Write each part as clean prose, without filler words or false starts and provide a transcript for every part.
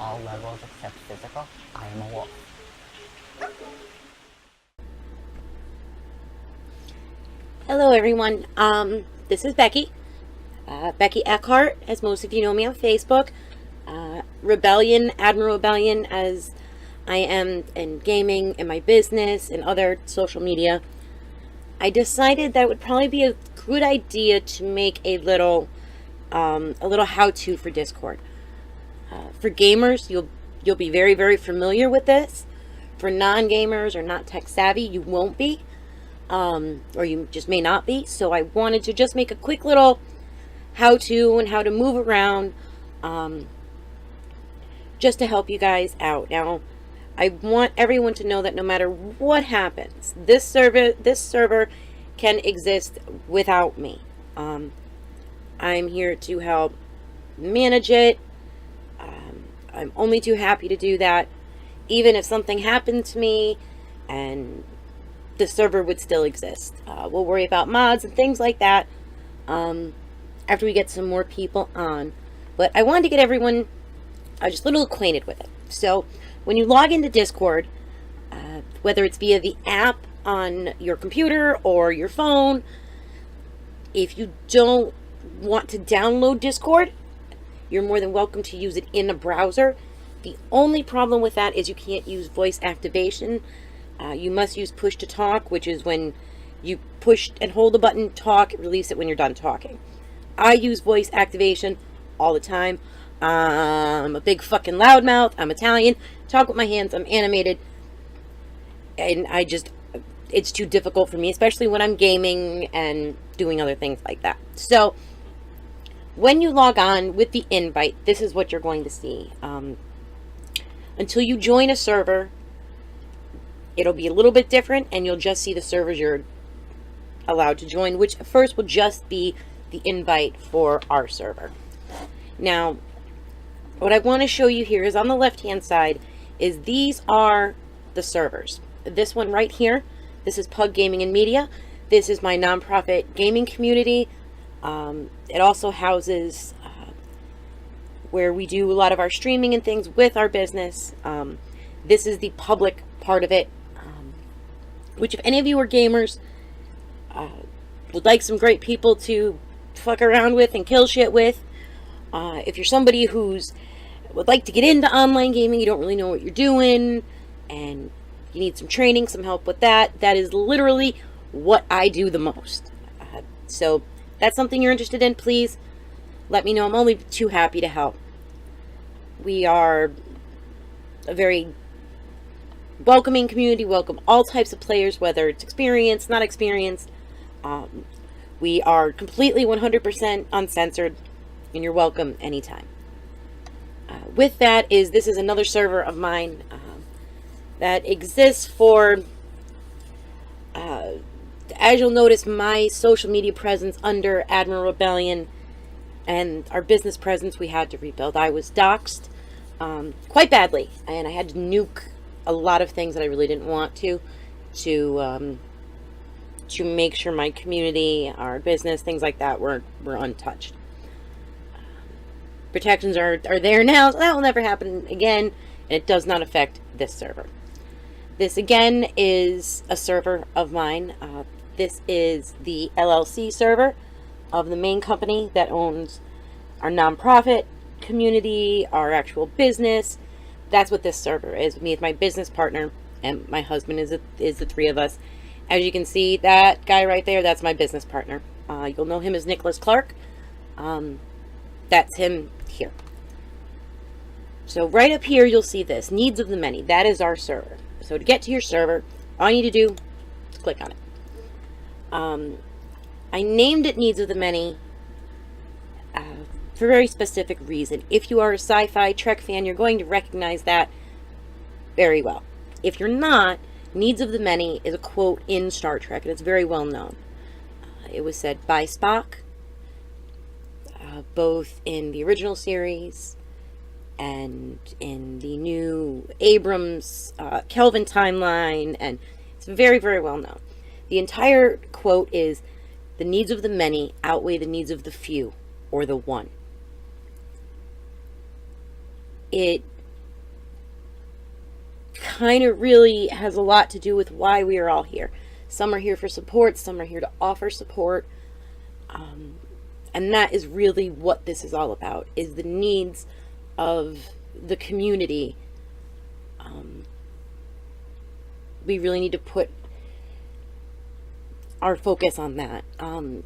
all levels except physical. I am a wolf. Hello everyone, this is Becky, Becky Eckhart, as most of you know me on Facebook, Rebellion, Admiral Rebelyn, as I am in gaming, in my business, and other social media. I decided that it would probably be a good idea to make a little how-to for Discord. For gamers, you'll be very, very familiar with this. For non-gamers or not tech-savvy, you won't be. Or you just may not be. So I wanted to just make a quick little how-to and how to move around, just to help you guys out. Now, I want everyone to know that no matter what happens, this server can exist without me. I'm here to help manage it. I'm only too happy to do that. Even if something happened to me, and the server would still exist. We'll worry about mods and things like that after we get some more people on. But I wanted to get everyone just a little acquainted with it. So when you log into Discord, whether it's via the app on your computer or your phone, if you don't want to download Discord, you're more than welcome to use it in a browser. The only problem with that is you can't use voice activation. You must use push to talk, which is when you push and hold the button, talk, release it when you're done talking. I use voice activation all the time. I'm a big fucking loudmouth. I'm Italian. Talk with my hands. I'm animated. And it's too difficult for me, especially when I'm gaming and doing other things like that. So when you log on with the invite, this is what you're going to see. Until you join a server, it'll be a little bit different, and you'll just see the servers you're allowed to join, which first will just be the invite for our server. Now, what I want to show you here is on the left-hand side is these are the servers. This one right here, this is P.U.G Gaming and Media. This is my nonprofit gaming community. It also houses where we do a lot of our streaming and things with our business. This is the public part of it, which if any of you are gamers, would like some great people to fuck around with and kill shit with, if you're somebody who's would like to get into online gaming, you don't really know what you're doing, and you need some training, some help with that, that is literally what I do the most. So that's something you're interested in, please let me know. I'm only too happy to help. We are a very welcoming community, welcome all types of players, whether it's experienced, not experienced. We are completely 100% uncensored, and you're welcome anytime. With that this is another server of mine that exists for, as you'll notice, my social media presence under Admiral Rebelyn and our business presence we had to rebuild. I was doxxed quite badly, and I had to nuke a lot of things that I really didn't want to make sure my community, our business, things like that were untouched. Protections are there now, so that will never happen again, and it does not affect this server. This again is a server of mine. This is the LLC server of the main company that owns our nonprofit community, our actual business. That's what this server is. Me and my business partner and my husband is the three of us. As you can see, that guy right there, that's my business partner. You'll know him as Nicholas Clark. That's him here. So right up here, you'll see this, Needs of the Many. That is our server. So to get to your server, all you need to do is click on it. I named it Needs of the Many for a very specific reason. If you are a sci-fi Trek fan, you're going to recognize that very well. If you're not, Needs of the Many is a quote in Star Trek, and it's very well known. It was said by Spock, both in the original series and in the new Abrams Kelvin timeline, and it's very, very well known. The entire quote is, "The needs of the many outweigh the needs of the few, or the one." It kind of really has a lot to do with why we are all here. Some are here for support, some are here to offer support. And that is really what this is all about, is the needs of the community. We really need to put our focus on that.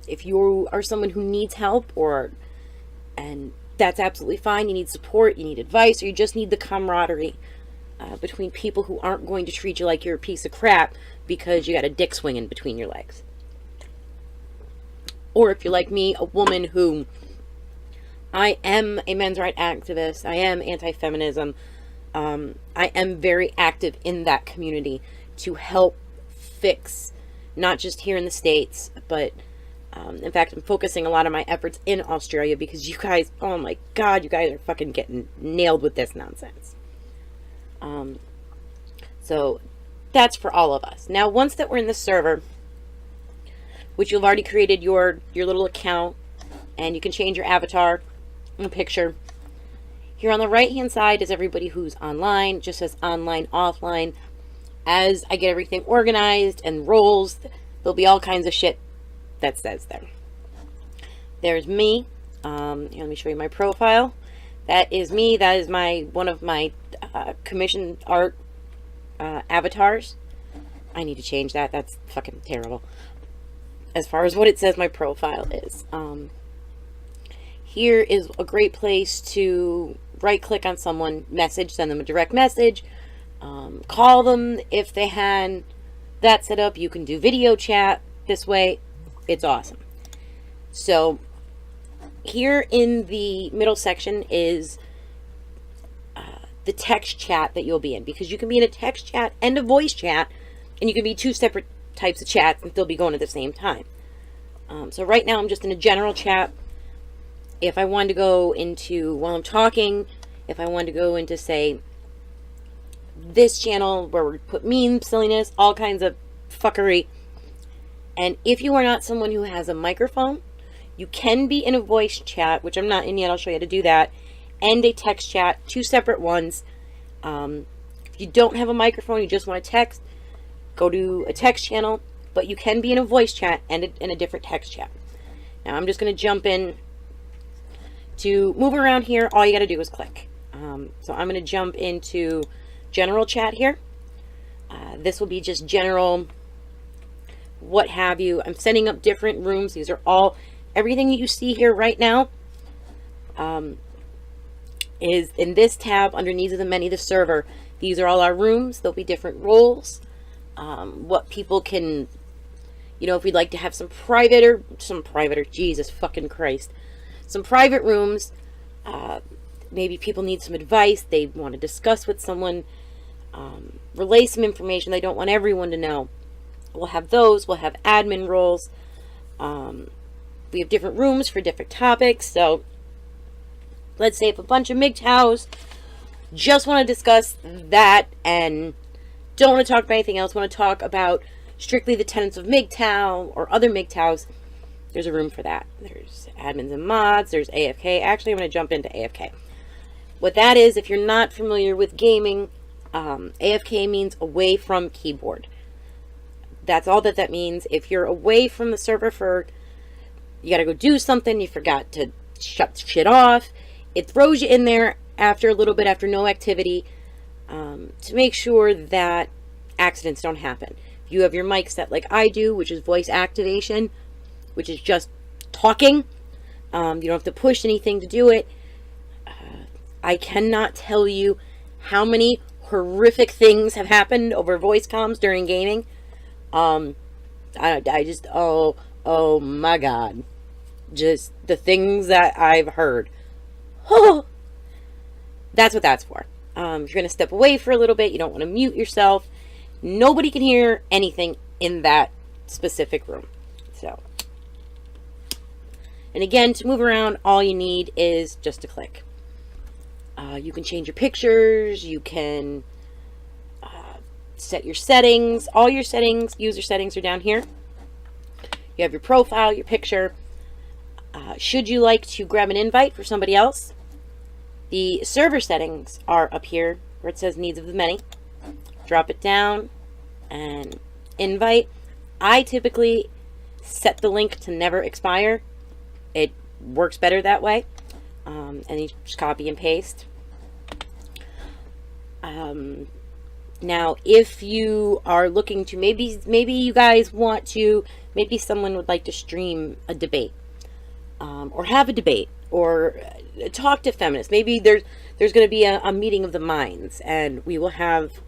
If you are someone who needs help, and that's absolutely fine, you need support, you need advice, or you just need the camaraderie between people who aren't going to treat you like you're a piece of crap because you got a dick swinging between your legs. Or if you're like me, a woman who, I am a men's rights activist, I am anti-feminism, I am very active in that community to help fix, not just here in the States, but in fact, I'm focusing a lot of my efforts in Australia because you guys, oh my God, you guys are fucking getting nailed with this nonsense. So that's for all of us. Now, once that we're in the server, which you've already created your little account, and you can change your avatar and picture. Here on the right hand side is everybody who's online, just says online, offline. As I get everything organized and roles, there'll be all kinds of shit that says there. There's me. Here, let me show you my profile. That is me. That is one of my commissioned art avatars. I need to change that. That's fucking terrible. As far as what it says my profile is. Here is a great place to right click on someone, message, send them a direct message, call them if they had that set up. You can do video chat this way. It's awesome. So here in the middle section is the text chat that you'll be in, because you can be in a text chat and a voice chat, and you can be two separate types of chats and still be going at the same time. So right now I'm just in a general chat. If I wanted to go into, while I'm talking, if I wanted to go into, say, this channel where we put memes, silliness, all kinds of fuckery. And if you are not someone who has a microphone, you can be in a voice chat, which I'm not in yet, I'll show you how to do that, and a text chat, two separate ones. If you don't have a microphone, you just want to text, go to a text channel, but you can be in a voice chat and in a different text chat. Now I'm just going to jump in. To move around here, all you got to do is click. So I'm going to jump into general chat here. This will be just general, what have you. I'm setting up different rooms. These are all, everything that you see here right now is in this tab underneath the menu, the server. These are all our rooms. There'll be different roles. What people can, you know, if we'd like to have some private, Jesus fucking Christ. Some private rooms, maybe people need some advice, they want to discuss with someone, relay some information they don't want everyone to know. We'll have those, we'll have admin roles, we have different rooms for different topics. So let's say if a bunch of MGTOWs just want to discuss that and don't want to talk about anything else, want to talk about strictly the tenets of MGTOW or other MGTOWs, there's a room for that. There's admins and mods. There's AFK. Actually, I'm going to jump into AFK. What that is, if you're not familiar with gaming, AFK means away from keyboard. That's all that means. If you're away from the server for, you got to go do something, you forgot to shut shit off, it throws you in there after a little bit, after no activity, to make sure that accidents don't happen. If you have your mic set like I do, which is voice activation, which is just talking. You don't have to push anything to do it. I cannot tell you how many horrific things have happened over voice comms during gaming. I just, oh my God. Just the things that I've heard. Oh, that's what that's for. If you're going to step away for a little bit, you don't want to mute yourself. Nobody can hear anything in that specific room. So. And again, to move around, all you need is just to click. You can change your pictures, you can set your settings. All your settings, user settings, are down here. You have your profile, your picture. Should you like to grab an invite for somebody else, the server settings are up here where it says needs of the many. drop it down, and invite. I typically set the link to never expire. It works better that way. And you just copy and paste. Now, if you are looking to, maybe you guys want to, maybe someone would like to stream a debate, or have a debate, or talk to feminists. Maybe there's going to be a meeting of the minds, and we will have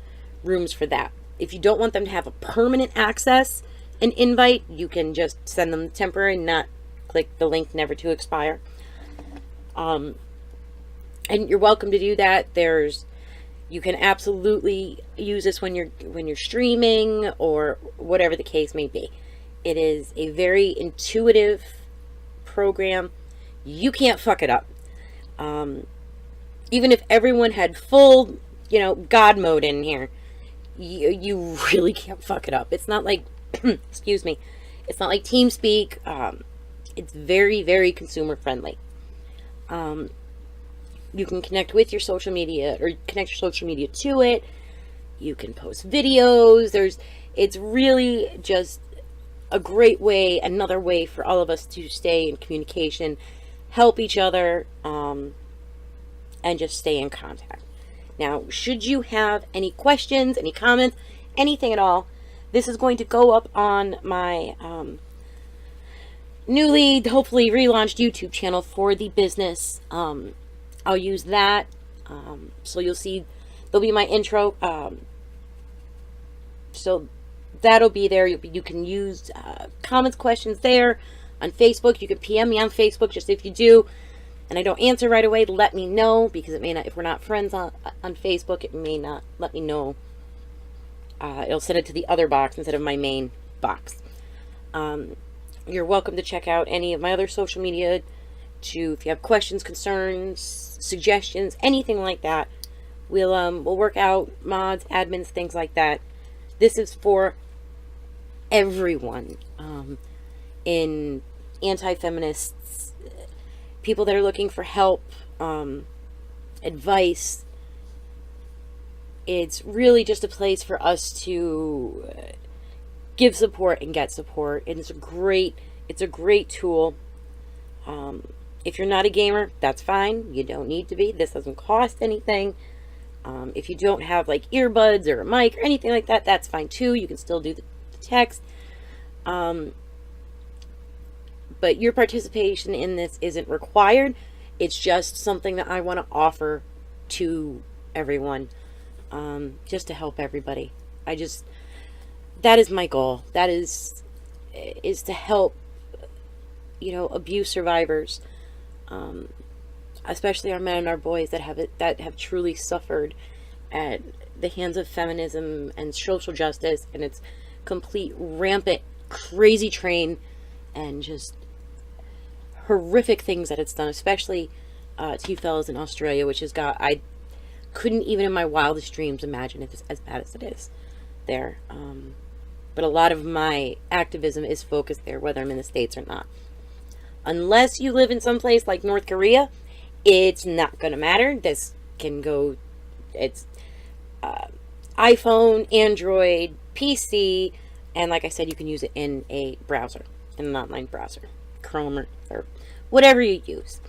rooms for that. If you don't want them to have a permanent access and invite, you can just send them temporary, not click the link never to expire. And you're welcome to do that. You can absolutely use this when you're streaming or whatever the case may be. It is a very intuitive program. You can't fuck it up. Even if everyone had full, God mode in here, you really can't fuck it up. It's not like, excuse me, it's not like TeamSpeak. It's very, very consumer friendly. You can connect with your social media, or connect your social media to it. You can post videos. It's really just a great way, another way for all of us to stay in communication, help each other, and just stay in contact. Now, should you have any questions, any comments, anything at all, this is going to go up on my newly, hopefully relaunched YouTube channel for the business. I'll use that. So you'll see, there'll be my intro. So that'll be there. You can use comments, questions there. On Facebook, you can PM me on Facebook. Just if you do, and I don't answer right away, let me know, because it may not, if we're not friends on Facebook, it may not let me know. It'll send it to the other box instead of my main box. You're welcome to check out any of my other social media if you have questions, concerns, suggestions, anything like that. We'll work out mods, admins, things like that. This is for everyone, in anti-feminists, people that are looking for help, advice. It's really just a place for us to give support and get support. And it's a great tool. If you're not a gamer, that's fine. You don't need to be. This doesn't cost anything. If you don't have like earbuds or a mic or anything like that, that's fine too. You can still do the text. But your participation in this isn't required. It's just something that I want to offer to everyone, just to help everybody. That is my goal. That is to help, abuse survivors, especially our men and our boys that have truly suffered at the hands of feminism and social justice and its complete rampant crazy train and just horrific things that it's done, especially to you fellas in Australia, which I couldn't even in my wildest dreams imagine if it's as bad as it is there. But a lot of my activism is focused there, whether I'm in the States or not. Unless you live in some place like North Korea, it's not going to matter. This can go, it's iPhone, Android, PC, and like I said, you can use it in a browser, in an online browser, Chrome or whatever you use.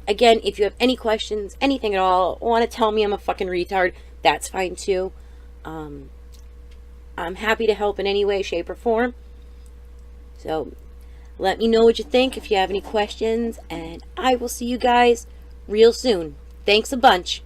Again, if you have any questions, anything at all, want to tell me I'm a fucking retard, that's fine too. I'm happy to help in any way, shape, or form. So let me know what you think if you have any questions, and I will see you guys real soon. Thanks a bunch.